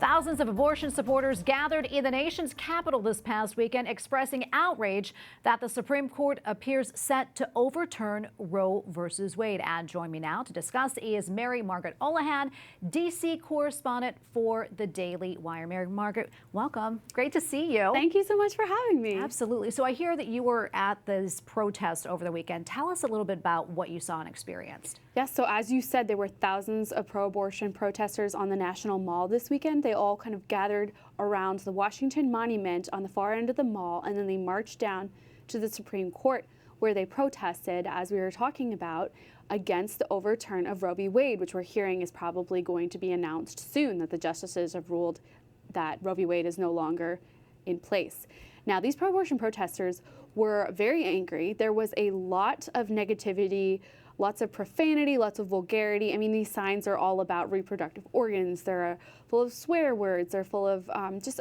Thousands of abortion supporters gathered in the nation's capital this past weekend expressing outrage that the Supreme Court appears set to overturn Roe versus Wade. And join me now to discuss is Margaret Olohan, D.C. correspondent for the Daily Wire. Margaret, welcome. Great to see you. Thank you so much for having me. Absolutely. So I hear that you were at this protest over the weekend. Tell us a little bit about what you saw and experienced. Yes, so as you said, there were thousands of pro-abortion protesters on the National Mall this weekend. They all kind of gathered around the Washington Monument on the far end of the mall, and then they marched down to the Supreme Court, where they protested, as we were talking about, against the overturn of Roe v. Wade, which we're hearing is probably going to be announced soon, that the justices have ruled that Roe v. Wade is no longer in place. Now, these pro-abortion protesters were very angry. There was a lot of negativity, lots of profanity, lots of vulgarity. I mean, these signs are all about reproductive organs. They're full of swear words. They're full of just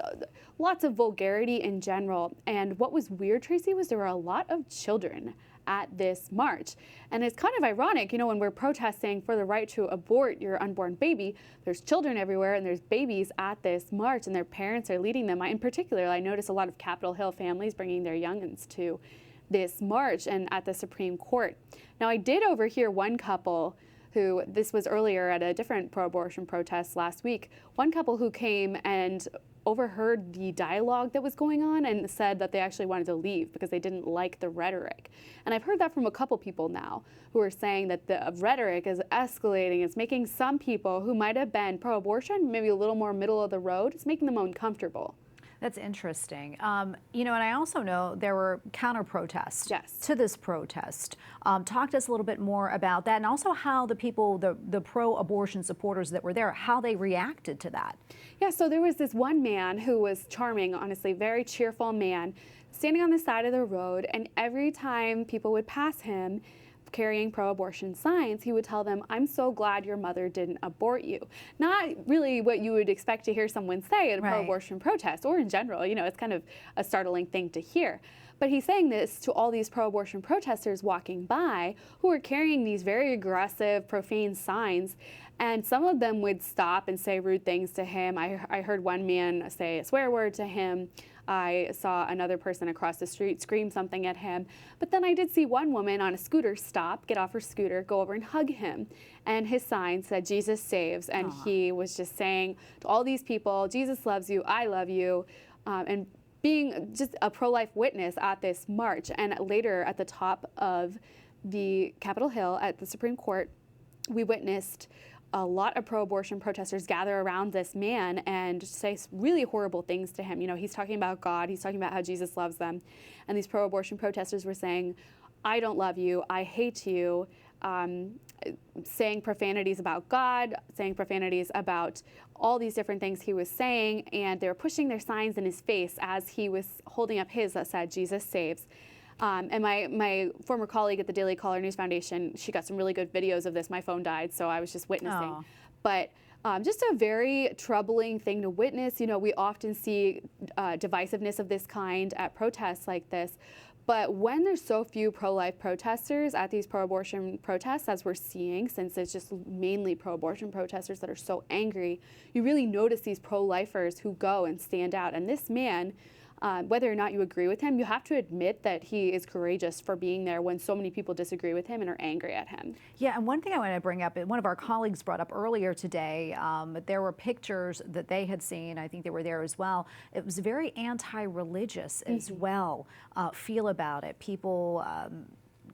lots of vulgarity in general. And what was weird, Tracy, was there were a lot of children at this march. And it's kind of ironic, you know, when we're protesting for the right to abort your unborn baby, there's children everywhere and there's babies at this march and their parents are leading them. In particular, I noticed a lot of Capitol Hill families bringing their youngins to this march and at the Supreme Court. Now, I did overhear one couple who, this was earlier at a different pro-abortion protest last week, one couple who came and overheard the dialogue that was going on and said that they actually wanted to leave because they didn't like the rhetoric. And I've heard that from a couple people now who are saying that the rhetoric is escalating. It's making some people who might have been pro-abortion, maybe a little more middle of the road, it's making them uncomfortable. That's interesting. You know, and I also know there were counter-protests to this protest. Talk to us a little bit more about that and also how the people, the pro-abortion supporters that were there, how they reacted to that. Yeah, so there was this one man who was charming, honestly, very cheerful man, standing on the side of the road, and every time people would pass him, carrying pro-abortion signs, he would tell them, "I'm so glad your mother didn't abort you." Not really what you would expect to hear someone say at a pro-abortion protest or in general. You know, it's kind of a startling thing to hear. But he's saying this to all these pro-abortion protesters walking by who are carrying these very aggressive, profane signs. And some of them would stop and say rude things to him. I heard one man say a swear word to him. I saw another person across the street scream something at him. But then I did see one woman on a scooter stop, get off her scooter, go over and hug him. And his sign said, "Jesus saves." And he was just saying to all these people, "Jesus loves you, I love you," and being just a pro-life witness at this march. And later at the top of the Capitol Hill at the Supreme Court, we witnessed a lot of pro-abortion protesters gather around this man and say really horrible things to him. You know, he's talking about God, he's talking about how Jesus loves them. And these pro-abortion protesters were saying, "I don't love you, I hate you," saying profanities about God, saying profanities about all these different things he was saying. And they were pushing their signs in his face as he was holding up his that said, "Jesus saves." And my former colleague at the Daily Caller News Foundation, she got some really good videos of this. My phone died, so I was just witnessing. But just a very troubling thing to witness. You know, we often see divisiveness of this kind at protests like this. But when there's so few pro-life protesters at these pro-abortion protests, as we're seeing, since it's just mainly pro-abortion protesters that are so angry, you really notice these pro-lifers who go and stand out. And this man, whether or not you agree with him, you have to admit that he is courageous for being there when so many people disagree with him and are angry at him. Yeah, and one thing I want to bring up, one of our colleagues brought up earlier today, there were pictures that they had seen, I think they were there as well. It was very anti-religious as well, feel about it. People,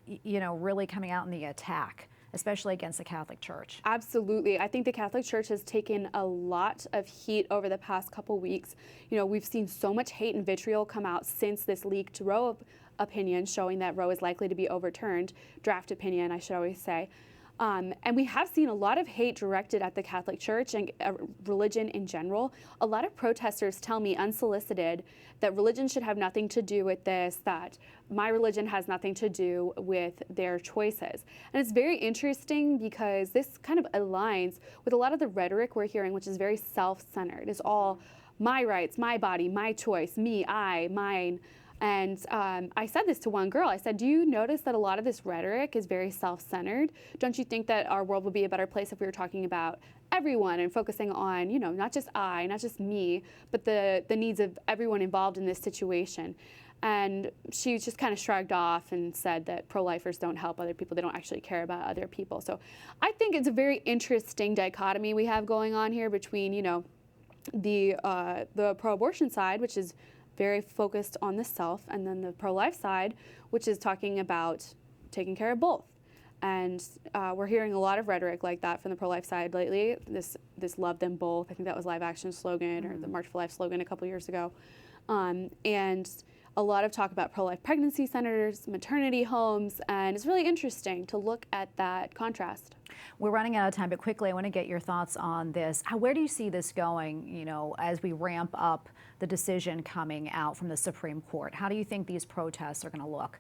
you know, really coming out in the attack, especially against the Catholic Church. Absolutely. I think the Catholic Church has taken a lot of heat over the past couple weeks. You know, we've seen so much hate and vitriol come out since this leaked Roe opinion showing that Roe is likely to be overturned, draft opinion, I should always say. And we have seen a lot of hate directed at the Catholic Church and religion in general. A lot of protesters tell me unsolicited that religion should have nothing to do with this, that my religion has nothing to do with their choices. And it's very interesting because this kind of aligns with a lot of the rhetoric we're hearing, which is very self-centered. It's all my rights, my body, my choice, me, I, mine. And I said this to one girl. I said, do you notice that a lot of this rhetoric is very self-centered? Don't you think that our world would be a better place if we were talking about everyone and focusing on, not just not just me, but the needs of everyone involved in this situation. And she just kind of shrugged off and said that pro-lifers don't help other people. They don't actually care about other people. So I think it's a very interesting dichotomy we have going on here between, the pro-abortion side, which is very focused on the self, and then the pro-life side, which is talking about taking care of both. And we're hearing a lot of rhetoric like that from the pro-life side lately. This love them both. I think that was Live Action's slogan or the March for Life slogan a couple years ago. And a lot of talk about pro-life pregnancy centers, maternity homes, and it's really interesting to look at that contrast. We're running out of time, but quickly I want to get your thoughts on this. Where do you see this going, as we ramp up the decision coming out from the Supreme Court? How do you think these protests are going to look?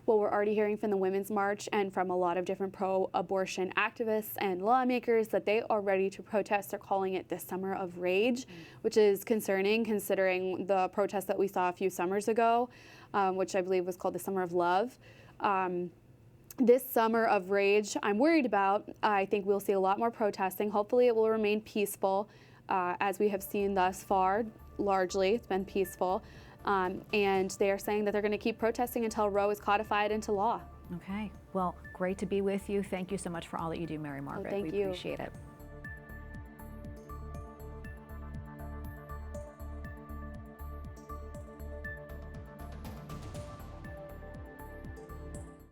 Well, we're already hearing from the Women's March and from a lot of different pro-abortion activists and lawmakers that they are ready to protest. They're calling it the Summer of Rage, which is concerning considering the protest that we saw a few summers ago, which I believe was called the Summer of Love. This Summer of Rage, I'm worried about. I think we'll see a lot more protesting. Hopefully it will remain peaceful, as we have seen thus far. Largely, it's been peaceful. And they are saying that they're going to keep protesting until Roe is codified into law. Okay. Well, great to be with you. Thank you so much for all that you do, Mary Margaret. Thank you. We appreciate it.